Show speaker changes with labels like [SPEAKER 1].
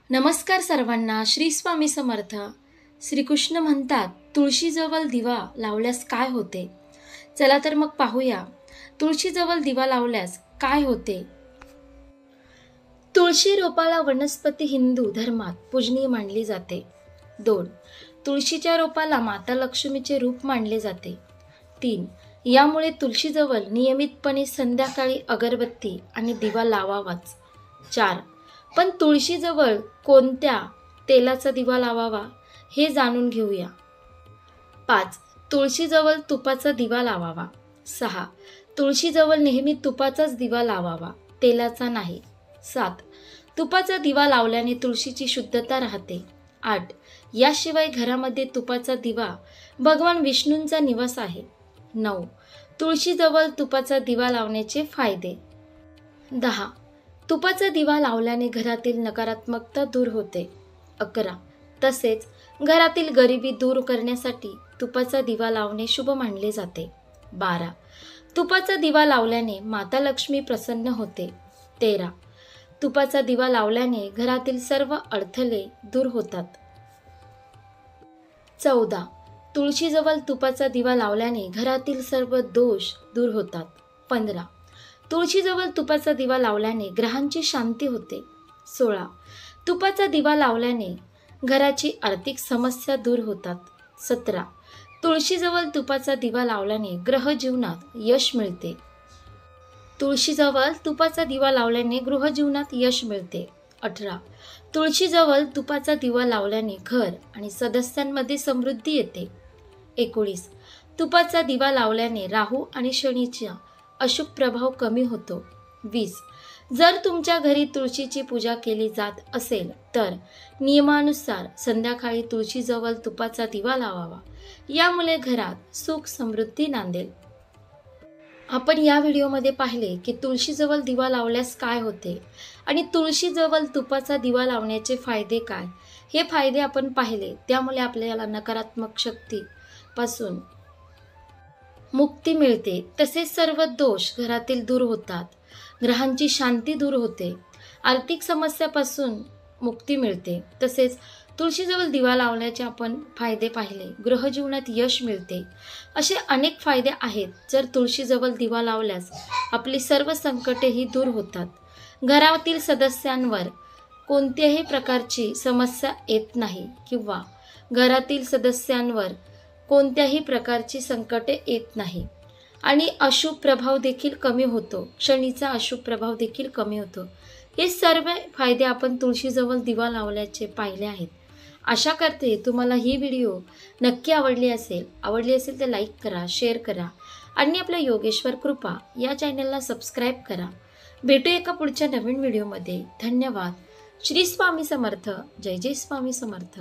[SPEAKER 1] नमस्कार सर्वांना. श्री स्वामी समर्थ. श्रीकृष्ण म्हणतात, तुळशीजवळ दिवा लावल्यास काय होते? चला तर मग पाहूया, तुळशीजवळ दिवा लावल्यास काय होते. तुळशी रोपाला वनस्पती हिंदू धर्मात पूजनीय मानली जाते. 2. तुळशीच्या रोपाला माता लक्ष्मीचे रूप मानले जाते. 3. यामुळे तुळशीजवळ नियमितपणे संध्याकाळी अगरबत्ती आणि दिवा लावावाच. 4. पण तुळशीजवळ कोणत्या तेलाचा दिवा लावावा हे जाणून घेऊया. 5. तुळशीजवळ तुपाचा दिवा लावावा. 6. तुळशीजवळ नेहमी तुपाचाच दिवा लावावा, तेलाचा नाही. 7. तुपाचा दिवा लावल्याने तुळशीची शुद्धता राहते. 8. याशिवाय घरामध्ये तुपाचा दिवा भगवान विष्णूंचा निवास आहे. 9. तुळशीजवळ तुपाचा दिवा लावण्याचे फायदे. 10. तुपाचा दिवा लावल्याने घरातील नकारात्मकता दूर होते. 11. तसेच घरातील गरिबी दूर करण्यासाठी तुपाचा दिवा लावणे शुभ मानले जाते. 12. तुपाचा दिवा लावल्याने माता लक्ष्मी प्रसन्न होते. 13. तुपाचा दिवा लावल्याने घरातील सर्व अडथळे दूर होतात. 14. तुळशीजवळ तुपाचा दिवा लावल्याने घरातील सर्व दोष दूर होतात. 15. तुळशीजवळ तुपाचा दिवा लावल्याने ग्रहांची शांती होते. 16. तुपाचा दिवा लावल्याने घराची आर्थिक समस्या दूर होतात. 17. तुळशीजवळ तुपाचा दिवा लावल्याने ग्रह जीवनात यश मिळते. तुळशीजवळ तुपाचा दिवा लावल्याने गृहजीवनात यश मिळते. 18. तुळशीजवळ तुपाचा दिवा लावल्याने घर आणि सदस्यांमध्ये समृद्धी येते. 19. तुपाचा दिवा लावल्याने राहू आणि शनीचा अशुभ प्रभाव कमी होतो. 20. जर तुमच्या घरी तुळशीची पूजा केली जात असेल तर नियमानुसार संध्याकाळी तुळशीजवळ तुपाचा दिवा लावावा. यामुळे घरात सुख समृद्धी नांदेल. आपण या व्हिडिओमध्ये पाहिले की तुळशीजवळ दिवा लावल्यास काय होते आणि तुळशीजवळ तुपाचा दिवा लावण्याचे फायदे काय. हे फायदे आपण पाहिले, त्यामुळे आपल्याला नकारात्मक शक्तीपासून मुक्ती मिळते. तसेच सर्व दोष घरातील दूर होतात, ग्रहांची शांती दूर होते, आर्थिक समस्यापासून मुक्ती मिळते. तसेच तुळशीजवळ दिवा लावल्याचे आपण फायदे पाहिले, गृहजीवनात यश मिळते. असे अनेक फायदे आहेत. जर तुळशीजवळ दिवा लावल्यास आपली सर्व संकटेही दूर होतात. घरातील सदस्यांवर कोणत्याही प्रकारची समस्या येत नाही किंवा घरातील सदस्यांवर कोणत्याही प्रकारची संकटे येत नाही आणि अशुभ प्रभाव देखील कमी होतो. शनीचा अशुभ प्रभाव देखील कमी होतो. हे सर्व फायदे आपण तुळशीजवळ दिवा लावल्याचे पाहिले आहेत. आशा करते तुम्हाला ही व्हिडिओ नक्की आवडली असेल तर लाईक करा, शेअर करा आणि आपल्या योगेश्वर कृपा या चॅनलला सबस्क्राईब करा. भेटू एका पुढच्या नवीन व्हिडिओमध्ये. धन्यवाद. श्री स्वामी समर्थ. जय जय स्वामी समर्थ.